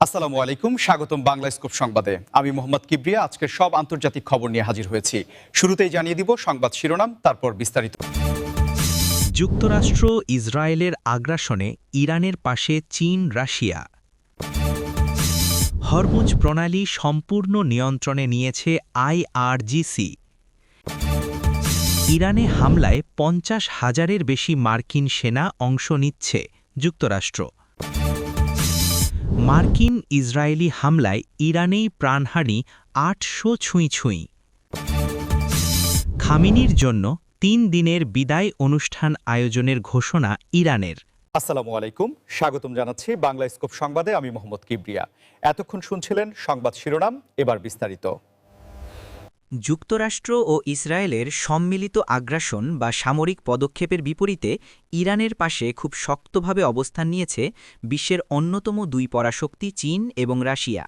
আসসালামু আলাইকুম, স্বাগতম বাংলা স্কোপ সংবাদে। আমি মোহাম্মদ কিবরিয়া আজকের সব আন্তর্জাতিক খবর নিয়ে হাজির হয়েছি। শুরুতেই জানিয়ে দিব সংবাদ শিরোনাম, তারপর বিস্তারিত। যুক্তরাষ্ট্র ইসরায়েলের আগ্রাসনে ইরানের পাশে চীন রাশিয়া। হরমুজ প্রণালী সম্পূর্ণ নিয়ন্ত্রণে নিয়েছে আইআরজিসি। ইরানে হামলায় ৫০,০০০-এর বেশি মার্কিন সেনা অংশ নিচ্ছে যুক্তরাষ্ট্র। মার্কিন ইসরায়েলি হামলায় ইরানেই প্রাণহানি ৮০০ ছুঁই। খামেনির জন্য ৩ দিনের বিদায় অনুষ্ঠান আয়োজনের ঘোষণা ইরানের। আসসালামু আলাইকুম, স্বাগতম জানাচ্ছি বাংলা স্কোপ সংবাদে। আমি মোহাম্মদ কিবরিয়া। এতক্ষণ শুনছিলেন সংবাদ শিরোনাম, এবার বিস্তারিত। যুক্তরাষ্ট্র ও ইসরায়েলের সম্মিলিত আগ্রাসন বা সামরিক পদক্ষেপের বিপরীতে ইরানের পাশে খুব শক্তভাবে অবস্থান নিয়েছে বিশ্বের অন্যতম দুই পরাশক্তি চীন এবং রাশিয়া,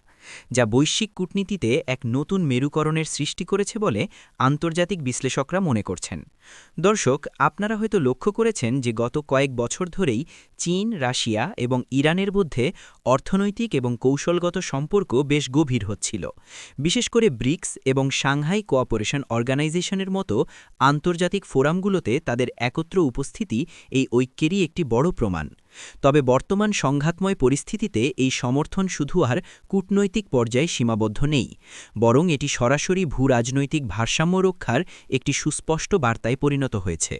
যা বৈশ্বিক কূটনীতিতে এক নতুন মেরুকরণের সৃষ্টি করেছে বলে আন্তর্জাতিক বিশ্লেষকরা মনে করছেন। দর্শক, আপনারা হয়তো লক্ষ্য করেছেন যে গত কয়েক বছর ধরেই চীন, রাশিয়া এবং ইরানের মধ্যে অর্থনৈতিক এবং কৌশলগত সম্পর্ক বেশ গভীর হচ্ছিল। বিশেষ করে ব্রিক্স এবং সাংহাই কোঅপারেশন অর্গানাইজেশনের মতো আন্তর্জাতিক ফোরামগুলোতে তাদের একত্র উপস্থিতি এই ঐক্যেরই একটি বড় প্রমাণ। তবে বর্তমান সংঘাতময় পরিস্থিতিতে এই সমর্থন শুধু আর কূটনৈতিক পর্যায়ে সীমাবদ্ধ নেই, বরং এটি সরাসরি ভূরাজনৈতিক ভারসাম্য রক্ষার একটি সুস্পষ্ট বার্তায় পরিণত হয়েছে।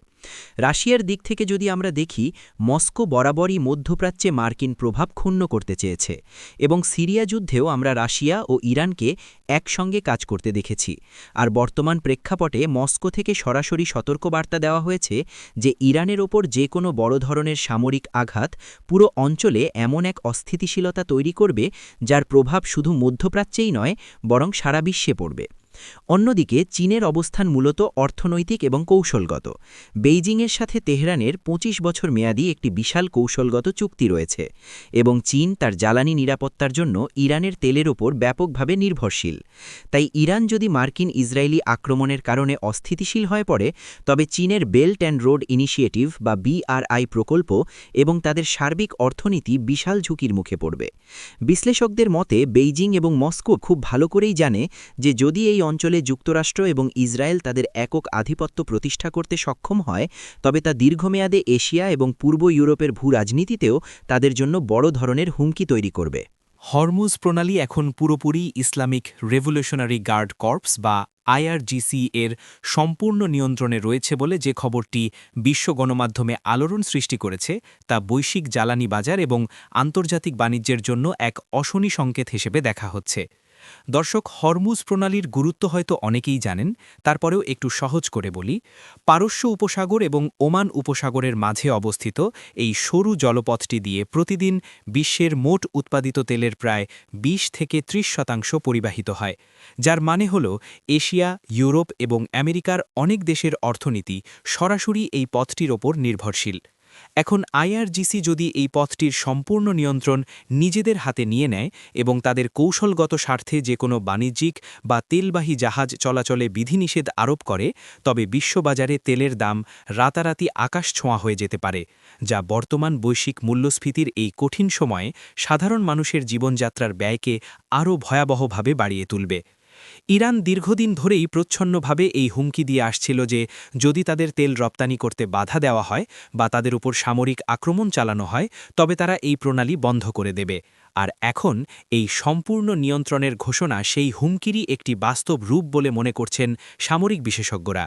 রাশিয়ার দিক থেকে যদি আমরা দেখি, মস্কো বরাবরই মধ্যপ্রাচ্যে মার্কিন প্রভাব ক্ষুণ্ণ করতে চেয়েছে এবং সিরিয়া যুদ্ধেও আমরা রাশিয়া ও ইরানকে একসঙ্গে কাজ করতে দেখেছি। আর বর্তমান প্রেক্ষাপটে মস্কো থেকে সরাসরি সতর্কবার্তা দেওয়া হয়েছে যে ইরানের ওপর যে কোনো বড় ধরনের সামরিক আঘাত পুরো অঞ্চলে এমন এক অস্থিতিশীলতা তৈরি করবে যার প্রভাব শুধু মধ্যপ্রাচ্যেই নয়, বরং সারা বিশ্বে পড়বে। অন্যদিকে চীনের অবস্থান মূলত অর্থনৈতিক এবং কৌশলগত। বেইজিংয়ের সাথে তেহরানের ২৫ বছর মেয়াদী একটি বিশাল কৌশলগত চুক্তি রয়েছে এবং চীন তার জ্বালানি নিরাপত্তার জন্য ইরানের তেলের ওপর ব্যাপকভাবে নির্ভরশীল। তাই ইরান যদি মার্কিন ইসরায়েলি আক্রমণের কারণে অস্থিতিশীল হয়ে পড়ে, তবে চীনের বেল্ট অ্যান্ড রোড ইনিশিয়েটিভ বা BRI প্রকল্প এবং তাদের সার্বিক অর্থনীতি বিশাল ঝুঁকির মুখে পড়বে। বিশ্লেষকদের মতে বেইজিং এবং মস্কো খুব ভালো করেই জানে যে যদি এই অঞ্চলে যুক্তরাষ্ট্র এবং ইসরায়েল তাদের একক আধিপত্য প্রতিষ্ঠা করতে সক্ষম হয়, তবে তা দীর্ঘমেয়াদে এশিয়া এবং পূর্ব ইউরোপের ভূরাজনীতিতেও তাদের জন্য বড় ধরনের হুমকি তৈরি করবে। হরমুজ প্রণালী এখন পুরোপুরি ইসলামিক রেভলিউশনারি গার্ড কর্পস বা আইআরজিসি এর সম্পূর্ণ নিয়ন্ত্রণে রয়েছে বলে যে খবরটি বিশ্ব গণমাধ্যমে আলোড়ন সৃষ্টি করেছে, তা বৈশ্বিক জ্বালানি বাজার এবং আন্তর্জাতিক বাণিজ্যের জন্য এক অশনি সংকেত হিসেবে দেখা হচ্ছে। দর্শক, হরমুজ প্রণালীর গুরুত্ব হয়তো অনেকেই জানেন, তারপরেও একটু সহজ করে বলি। পারস্য উপসাগর এবং ওমান উপসাগরের মাঝে অবস্থিত এই সরু জলপথটি দিয়ে প্রতিদিন বিশ্বের মোট উৎপাদিত তেলের প্রায় ২০ থেকে ৩০% পরিবাহিত হয়, যার মানে হল এশিয়া, ইউরোপ এবং আমেরিকার অনেক দেশের অর্থনীতি সরাসরি এই পথটির ওপর নির্ভরশীল। এখন আইআরজিসি যদি এই পথটির সম্পূর্ণ নিয়ন্ত্রণ নিজেদের হাতে নিয়ে নেয় এবং তাদের কৌশলগত স্বার্থে যে কোনো বাণিজ্যিক বা তেলবাহী জাহাজ চলাচলে বিধিনিষেধ আরোপ করে, তবে বিশ্ববাজারে তেলের দাম রাতারাতি আকাশছোঁয়া হয়ে যেতে পারে, যা বর্তমান বৈশ্বিক মূল্যস্ফীতির এই কঠিন সময়ে সাধারণ মানুষের জীবনযাত্রার ব্যয়কে আরও ভয়াবহভাবে বাড়িয়ে তুলবে। ইরান দীর্ঘদিন ধরেই প্রচ্ছন্নভাবে এই হুমকি দিয়ে আসছিল যে যদি তাদের তেল রপ্তানি করতে বাধা দেওয়া হয় বা তাদের উপর সামরিক আক্রমণ চালানো হয়, তবে তারা এই প্রণালী বন্ধ করে দেবে। আর এখন এই সম্পূর্ণ নিয়ন্ত্রণের ঘোষণা সেই হুমকিরই একটি বাস্তব রূপ বলে মনে করছেন সামরিক বিশেষজ্ঞরা।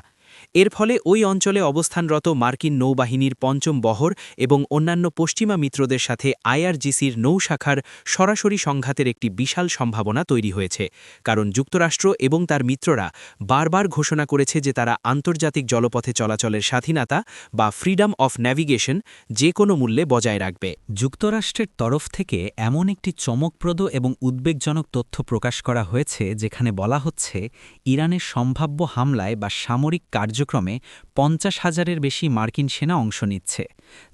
এর ফলে ওই অঞ্চলে অবস্থানরত মার্কিন নৌবাহিনীর পঞ্চম বহর এবং অন্যান্য পশ্চিমা মিত্রদের সাথে আইআরজিসির নৌশাখার সরাসরি সংঘাতের একটি বিশাল সম্ভাবনা তৈরি হয়েছে, কারণ যুক্তরাষ্ট্র এবং তার মিত্ররা বারবার ঘোষণা করেছে যে তারা আন্তর্জাতিক জলপথে চলাচলের স্বাধীনতা বা ফ্রিডম অফ ন্যাভিগেশন যে কোনো মূল্যে বজায় রাখবে। যুক্তরাষ্ট্রের তরফ থেকে এমন একটি চমকপ্রদ এবং উদ্বেগজনক তথ্য প্রকাশ করা হয়েছে, যেখানে বলা হচ্ছে ইরানের সম্ভাব্য হামলায় বা সামরিক কার্যক্রমে ৫০,০০০-এর বেশি মার্কিন সেনা অংশ নিচ্ছে,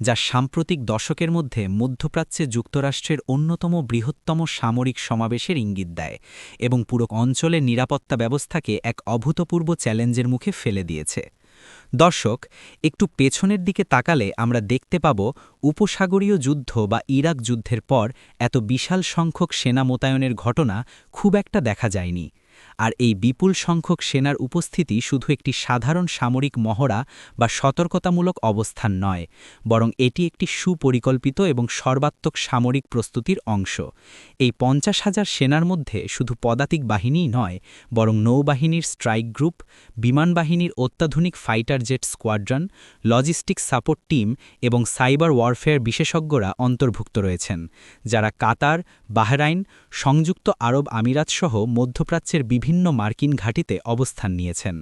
যা সাম্প্রতিক দশকের মধ্যে মধ্যপ্রাচ্যে যুক্তরাষ্ট্রের অন্যতম বৃহত্তম সামরিক সমাবেশের ইঙ্গিত দেয় এবং পুরো অঞ্চলের নিরাপত্তা ব্যবস্থাকে এক অভূতপূর্ব চ্যালেঞ্জের মুখে ফেলে দিয়েছে। দর্শক, একটু পেছনের দিকে তাকালে আমরা দেখতে পাব উপসাগরীয় যুদ্ধ বা ইরাক যুদ্ধের পর এত বিশাল সংখ্যক সেনা মোতায়েনের ঘটনা খুব একটা দেখা যায়নি। আর এই বিপুল সংখ্যক সেনার উপস্থিতি শুধু একটি সাধারণ সামরিক মহড়া বা সতর্কতামূলক অবস্থান নয়, বরং এটি একটি সুপরিকল্পিত এবং সর্বাত্মক সামরিক প্রস্তুতির অংশ। এই ৫০,০০০ সেনার মধ্যে শুধু পদাতিক বাহিনীই নয়, বরং নৌবাহিনীর স্ট্রাইক গ্রুপ, বিমান বাহিনীর অত্যাধুনিক fighter jet squadron, logistic support team এবং সাইবার ওয়ারফেয়ার বিশেষজ্ঞরা অন্তর্ভুক্ত রয়েছেন, যারা কাতার, বাহরাইন, সংযুক্ত আরব আমিরাত সহ মধ্যপ্রাচ্যের বিভিন্ন মার্কিন ঘাঁটিতে অবস্থান নিয়েছেন।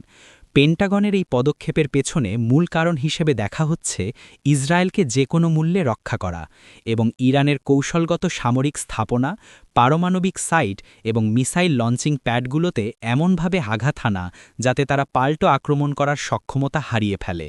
পেন্টাগনের এই পদক্ষেপের পেছনে মূল কারণ হিসেবে দেখা হচ্ছে ইসরায়েলকে যে কোনো মূল্যে রক্ষা করা এবং ইরানের কৌশলগত সামরিক স্থাপনা, পারমাণবিক সাইট এবং মিসাইল লঞ্চিং প্যাডগুলোতে এমনভাবে আঘাত হানা যাতে তারা পাল্টো আক্রমণ করার সক্ষমতা হারিয়ে ফেলে।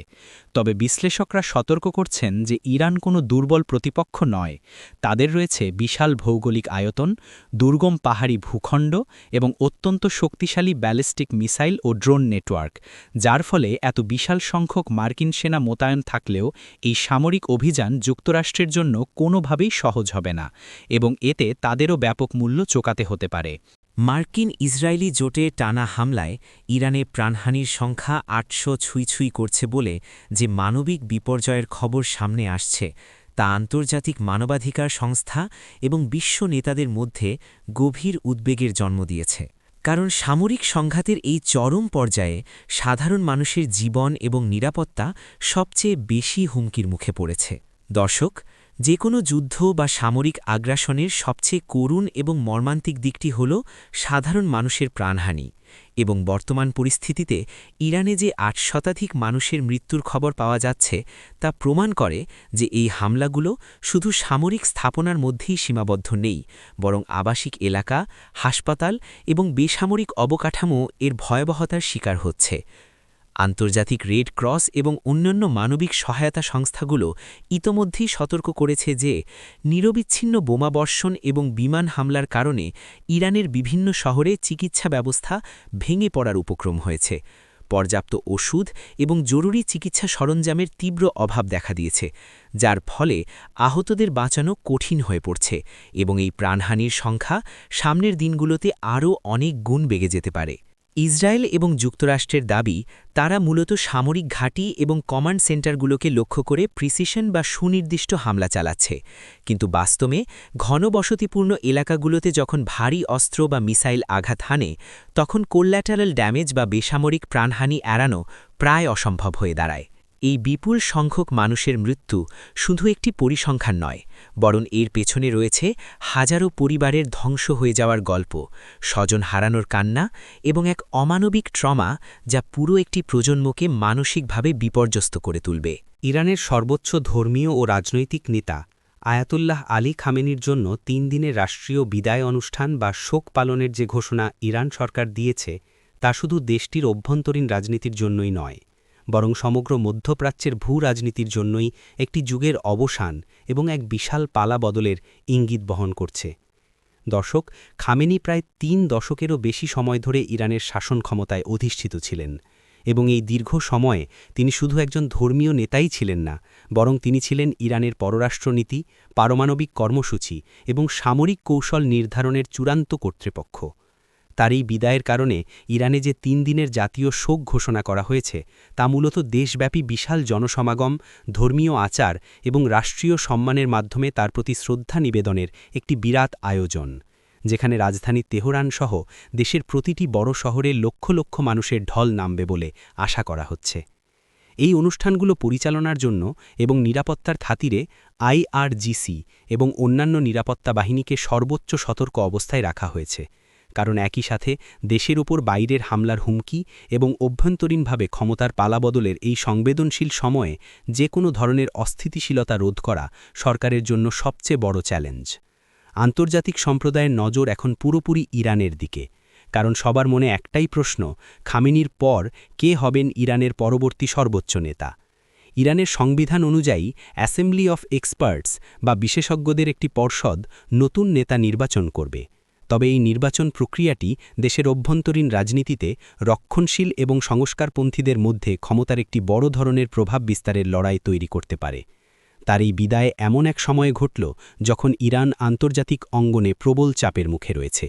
তবে বিশ্লেষকরা সতর্ক করছেন যে ইরান কোনো দুর্বল প্রতিপক্ষ নয়। তাদের রয়েছে বিশাল ভৌগোলিক আয়তন, দুর্গম পাহাড়ি ভূখণ্ড এবং অত্যন্ত শক্তিশালী ব্যালিস্টিক মিসাইল ও ড্রোন নেটওয়ার্ক, যার ফলে এত বিশাল সংখ্যক মার্কিন সেনা মোতায়েন থাকলেও এই সামরিক অভিযান যুক্তরাষ্ট্রের জন্য কোনোভাবেই সহজ হবে না এবং এতে তাদেরও ব্যাপক মূল্য চোকাতে হতে পারে। মার্কিন ইসরায়েলি জোটে টানা হামলায় ইরানে প্রাণহানির সংখ্যা ৮০০ ছুঁই করছে বলে যে মানবিক বিপর্যয়ের খবর সামনে আসছে, তা আন্তর্জাতিক মানবাধিকার সংস্থা এবং বিশ্ব নেতাদের মধ্যে গভীর উদ্বেগের জন্ম দিয়েছে। কারণ সামরিক সংঘাতের এই চরম পর্যায়ে সাধারণ মানুষের জীবন এবং নিরাপত্তা সবচেয়ে বেশি হুমকির মুখে পড়েছে। দর্শক, যে কোনো যুদ্ধ বা সামরিক আগ্রাসনের সবচেয়ে করুণ এবং মর্মান্তিক দিকটি হল সাধারণ মানুষের প্রাণহানি, এবং বর্তমান পরিস্থিতিতে ইরানে যে ৮ শতাধিক মানুষের মৃত্যুর খবর পাওয়া যাচ্ছে তা প্রমাণ করে যে এই হামলাগুলো শুধু সামরিক স্থাপনার মধ্যেই সীমাবদ্ধ নেই, বরং আবাসিক এলাকা, হাসপাতাল এবং বেসামরিক অবকাঠামো এর ভয়াবহতার শিকার হচ্ছে। আন্তর্জাতিক রেড ক্রস এবং অন্যান্য মানবিক সহায়তা সংস্থাগুলো ইতোমধ্যেই সতর্ক করেছে যে নিরবিচ্ছিন্ন বোমাবর্ষণ এবং বিমান হামলার কারণে ইরানের বিভিন্ন শহরে চিকিৎসা ব্যবস্থা ভেঙে পড়ার উপক্রম হয়েছে। পর্যাপ্ত ওষুধ এবং জরুরি চিকিৎসা সরঞ্জামের তীব্র অভাব দেখা দিয়েছে, যার ফলে আহতদের বাঁচানো কঠিন হয়ে পড়ছে এবং এই প্রাণহানির সংখ্যা সামনের দিনগুলোতে আরও অনেক গুণ বেড়ে যেতে পারে। ইসরায়েল এবং যুক্তরাষ্ট্রের দাবি তারা মূলত সামরিক ঘাঁটি এবং কমান্ড সেন্টারগুলোকে লক্ষ্য করে প্রিসিশন বা সুনির্দিষ্ট হামলা চালাচ্ছে, কিন্তু বাস্তবে ঘনবসতিপূর্ণ এলাকাগুলোতে যখন ভারী অস্ত্র বা মিসাইল আঘাত হানে, তখন কোল্যাটারাল ড্যামেজ বা বেসামরিক প্রাণহানি এড়ানো প্রায় অসম্ভব হয়ে দাঁড়ায়। এই বিপুল সংখ্যক মানুষের মৃত্যু শুধু একটি পরিসংখ্যান নয়, বরং এর পেছনে রয়েছে হাজারো পরিবারের ধ্বংস হয়ে যাওয়ার গল্প, স্বজন হারানোর কান্না এবং এক অমানবিক ট্রমা যা পুরো একটি প্রজন্মকে মানসিকভাবে বিপর্যস্ত করে তুলবে। ইরানের সর্বোচ্চ ধর্মীয় ও রাজনৈতিক নেতা আয়াতুল্লাহ আলী খামেনির জন্য ৩ দিনের রাষ্ট্রীয় বিদায় অনুষ্ঠান বা শোক পালনের যে ঘোষণা ইরান সরকার দিয়েছে, তা শুধু দেশটির অভ্যন্তরীণ রাজনীতির জন্যই নয়, বরং সমগ্র মধ্যপ্রাচ্যের ভূ-রাজনীতির জন্যই একটি যুগের অবসান এবং এক বিশাল পালা বদলের ইঙ্গিত বহন করছে। দর্শক, খামেনি প্রায় ৩ দশকেরও বেশি সময় ধরে ইরানের শাসন ক্ষমতায় অধিষ্ঠিত ছিলেন, এবং এই দীর্ঘ সময়ে তিনি শুধু একজন ধর্মীয় নেতাই ছিলেন না, বরং তিনি ছিলেন ইরানের পররাষ্ট্রনীতি, পারমাণবিক কর্মসূচি এবং সামরিক কৌশল নির্ধারণের চূড়ান্ত কর্তৃপক্ষ। তার এই বিদায়ের কারণে ইরানে যে ৩ দিনের জাতীয় শোক ঘোষণা করা হয়েছে, তা মূলত দেশব্যাপী বিশাল জনসমাগম, ধর্মীয় আচার এবং রাষ্ট্রীয় সম্মানের মাধ্যমে তার প্রতি শ্রদ্ধা নিবেদনের একটি বিরাট আয়োজন, যেখানে রাজধানী তেহরান সহ দেশের প্রতিটি বড় শহরে লক্ষ লক্ষ মানুষের ঢল নামবে বলে আশা করা হচ্ছে। এই অনুষ্ঠানগুলো পরিচালনার জন্য এবং নিরাপত্তার খাতিরে আইআরজিসি এবং অন্যান্য নিরাপত্তা বাহিনীকে সর্বোচ্চ সতর্ক অবস্থায় রাখা হয়েছে, কারণ একই সাথে দেশের উপর বাইরের হামলার হুমকি এবং অভ্যন্তরীণভাবে ক্ষমতার পালাবদলের এই সংবেদনশীল সময়ে যে কোনো ধরনের অস্থিতিশীলতা রোধ করা সরকারের জন্য সবচেয়ে বড় চ্যালেঞ্জ। আন্তর্জাতিক সম্প্রদায়ের নজর এখন পুরোপুরি ইরানের দিকে, কারণ সবার মনে একটাই প্রশ্ন, খামেনির পর কে হবেন ইরানের পরবর্তী সর্বোচ্চ নেতা। ইরানের সংবিধান অনুযায়ী অ্যাসেম্বলি অফ এক্সপার্টস বা বিশেষজ্ঞদের একটি পর্ষদ নতুন নেতা নির্বাচন করবে। তবে এই নির্বাচন প্রক্রিয়াটি দেশের অভ্যন্তরীণ রাজনীতিতে রক্ষণশীল এবং সংস্কারপন্থীদের মধ্যে ক্ষমতার একটি বড় ধরনের প্রভাব বিস্তারের লড়াই তৈরি করতে পারে। তার এই বিদায় এমন এক সময়ে ঘটল যখন ইরান আন্তর্জাতিক অঙ্গনে প্রবল চাপের মুখে রয়েছে।